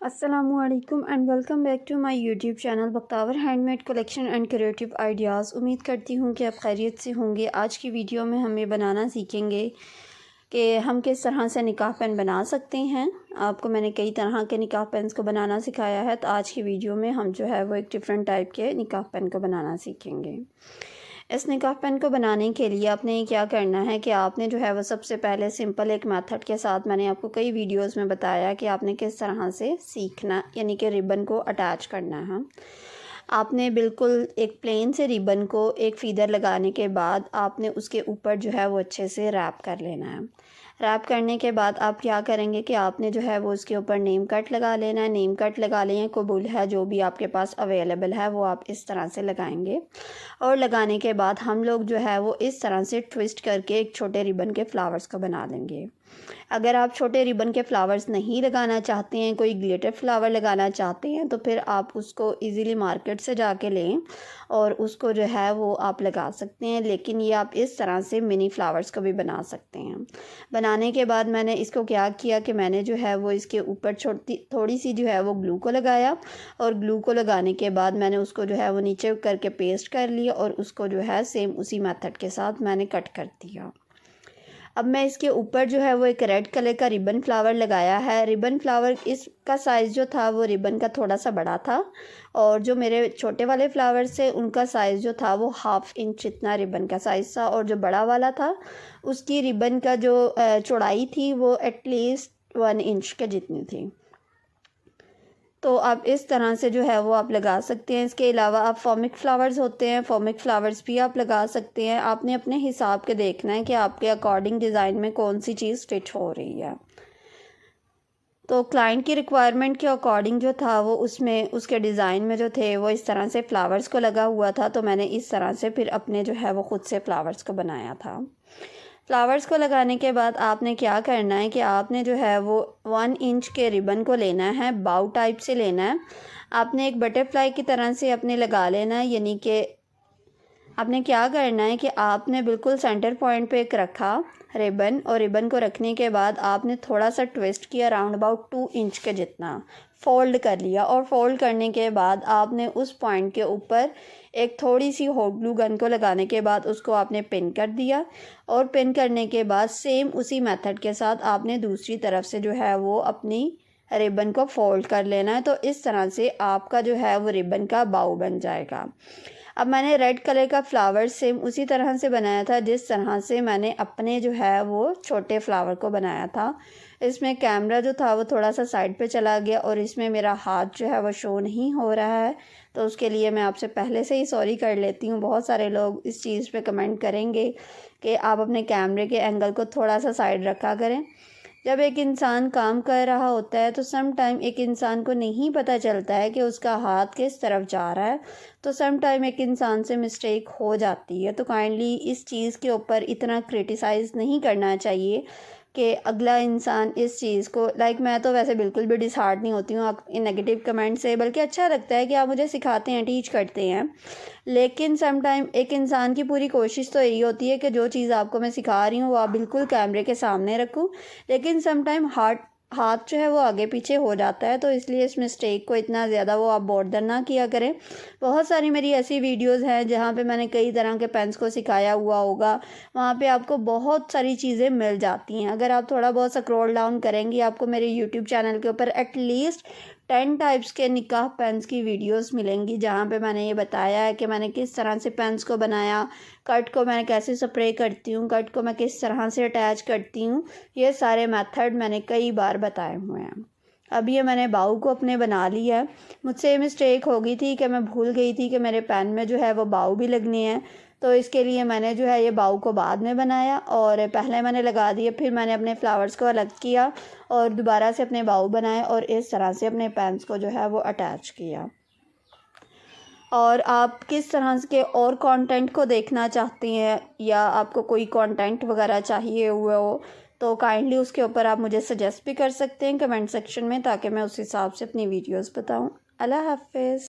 अस्सलामुअलैकुम and welcome back to my YouTube channel Bakhtawar handmade collection and creative ideas. उम्मीद करती हूँ कि आप खैरियत से होंगे। आज की वीडियो में हम ये बनाना सीखेंगे कि हम किस तरह से निकाह पेन बना सकते हैं। आपको मैंने कई तरह के निकाह पेन्स को बनाना सिखाया है, तो आज की वीडियो में हम जो है वो एक डिफरेंट टाइप के निकाह पेन को बनाना सीखेंगे। इस निकाह पेन को बनाने के लिए आपने क्या करना है कि आपने जो है वो सबसे पहले सिंपल एक मेथड के साथ मैंने आपको कई वीडियोस में बताया कि आपने किस तरह से सीखना, यानी कि रिबन को अटैच करना है। आपने बिल्कुल एक प्लेन से रिबन को एक फीदर लगाने के बाद आपने उसके ऊपर जो है वो अच्छे से रैप कर लेना है। रैप करने के बाद आप क्या करेंगे कि आपने जो है वो उसके ऊपर नेम कट लगा लेना है। नेम कट लगा लें, कबूल है, जो भी आपके पास अवेलेबल है वो आप इस तरह से लगाएंगे। और लगाने के बाद हम लोग जो है वो इस तरह से ट्विस्ट करके एक छोटे रिबन के फ्लावर्स को बना लेंगे। अगर आप छोटे रिबन के फ्लावर्स नहीं लगाना चाहते हैं, कोई ग्लिटर फ्लावर लगाना चाहते हैं, तो फिर आप उसको इजीली मार्केट से जाके लें और उसको जो है वो आप लगा सकते हैं। लेकिन ये आप इस तरह से मिनी फ्लावर्स को भी बना सकते हैं। बनाने के बाद मैंने इसको क्या किया कि मैंने जो है वो इसके ऊपर थोड़ी सी जो है वो ग्लू को लगाया, और ग्लू को लगाने के बाद मैंने उसको जो है वो नीचे करके पेस्ट कर लिया और उसको जो है सेम उसी मेथड के साथ मैंने कट कर दिया। अब मैं इसके ऊपर जो है वो एक रेड कलर का रिबन फ्लावर लगाया है। रिबन फ्लावर इसका साइज़ जो था वो रिबन का थोड़ा सा बड़ा था, और जो मेरे छोटे वाले फ्लावर्स थे उनका साइज़ जो था वो 1/2 इंच इतना रिबन का साइज़ था, और जो बड़ा वाला था उसकी रिबन का जो चौड़ाई थी वो एटलीस्ट 1 इंच के जितनी थी। तो आप इस तरह से जो है वो आप लगा सकते हैं। इसके अलावा आप फॉमिक फ्लावर्स होते हैं, फॉमिक फ्लावर्स भी आप लगा सकते हैं। आपने अपने हिसाब के देखना है कि आपके अकॉर्डिंग डिज़ाइन में कौन सी चीज़ फिट हो रही है। तो क्लाइंट की रिक्वायरमेंट के अकॉर्डिंग जो था वो उसमें उसके डिज़ाइन में जो थे वो इस तरह से फ्लावर्स को लगा हुआ था, तो मैंने इस तरह से फिर अपने जो है वो ख़ुद से फ्लावर्स को बनाया था। फ्लावर्स को लगाने के बाद आपने क्या करना है कि आपने जो है वो 1 इंच के रिबन को लेना है, बाउ टाइप से लेना है। आपने एक बटरफ्लाई की तरह से अपने लगा लेना है, यानी कि आपने क्या करना है कि आपने बिल्कुल सेंटर पॉइंट पे एक रखा रिबन, और रिबन को रखने के बाद आपने थोड़ा सा ट्विस्ट किया, अराउंड अबाउट 2 इंच के जितना फोल्ड कर लिया। और फोल्ड करने के बाद आपने उस पॉइंट के ऊपर एक थोड़ी सी हॉट ग्लू गन को लगाने के बाद उसको आपने पिन कर दिया, और पिन करने के बाद सेम उसी मेथड के साथ आपने दूसरी तरफ से जो है वो अपनी रिबन को फोल्ड कर लेना है। तो इस तरह से आपका जो है वो रिबन का बाउ बन जाएगा। अब मैंने रेड कलर का फ्लावर सेम उसी तरह से बनाया था जिस तरह से मैंने अपने जो है वो छोटे फ्लावर को बनाया था। इसमें कैमरा जो था वो थोड़ा सा साइड पे चला गया और इसमें मेरा हाथ जो है वो शो नहीं हो रहा है, तो उसके लिए मैं आपसे पहले से ही सॉरी कर लेती हूँ। बहुत सारे लोग इस चीज़ पे कमेंट करेंगे कि आप अपने कैमरे के एंगल को थोड़ा सा साइड रखा करें। जब एक इंसान काम कर रहा होता है तो सम टाइम एक इंसान को नहीं पता चलता है कि उसका हाथ किस तरफ जा रहा है, तो सम टाइम एक इंसान से मिस्टेक हो जाती है। तो काइंडली इस चीज़ के ऊपर इतना क्रिटिसाइज़ नहीं करना चाहिए कि अगला इंसान इस चीज़ को मैं तो वैसे बिल्कुल भी डिसहार्ट नहीं होती हूँ आप इन नेगेटिव कमेंट से, बल्कि अच्छा लगता है कि आप मुझे सिखाते हैं, टीच करते हैं। लेकिन सम टाइम एक इंसान की पूरी कोशिश तो यही होती है कि जो चीज़ आपको मैं सिखा रही हूँ वो आप बिल्कुल कैमरे के सामने रखूँ, लेकिन सम टाइम हाथ जो है वो आगे पीछे हो जाता है, तो इसलिए इस मिस्टेक को इतना ज़्यादा वो आप बॉर्डर ना किया करें। बहुत सारी मेरी ऐसी वीडियोस हैं जहाँ पे मैंने कई तरह के पेन्स को सिखाया हुआ होगा, वहाँ पे आपको बहुत सारी चीज़ें मिल जाती हैं। अगर आप थोड़ा बहुत स्क्रॉल डाउन करेंगी आपको मेरे यूट्यूब चैनल के ऊपर एटलीस्ट 10 टाइप्स के निकाह पेन्स की वीडियोस मिलेंगी, जहाँ पे मैंने ये बताया है कि मैंने किस तरह से पेन्स को बनाया, कट को मैं कैसे स्प्रे करती हूँ, कट को मैं किस तरह से अटैच करती हूँ। ये सारे मेथड मैंने कई बार बताए हुए हैं। अब ये मैंने बाऊ को अपने बना लिया है। मुझसे ये मिस्टेक हो गई थी कि मैं भूल गई थी कि मेरे पेन में जो है वो बाऊ भी लगने हैं, तो इसके लिए मैंने जो है ये बाऊ को बाद में बनाया, और पहले मैंने लगा दिया, फिर मैंने अपने फ्लावर्स को अलग किया और दोबारा से अपने बाऊ बनाए, और इस तरह से अपने पेन्स को जो है वो अटैच किया। और आप किस तरह के और कंटेंट को देखना चाहती हैं, या आपको कोई कंटेंट वगैरह चाहिए हुआ हो, तो काइंडली उसके ऊपर आप मुझे सजेस्ट भी कर सकते हैं कमेंट सेक्शन में, ताकि मैं उस हिसाब से अपनी वीडियोस बताऊं। अल्लाह हाफ़िज़।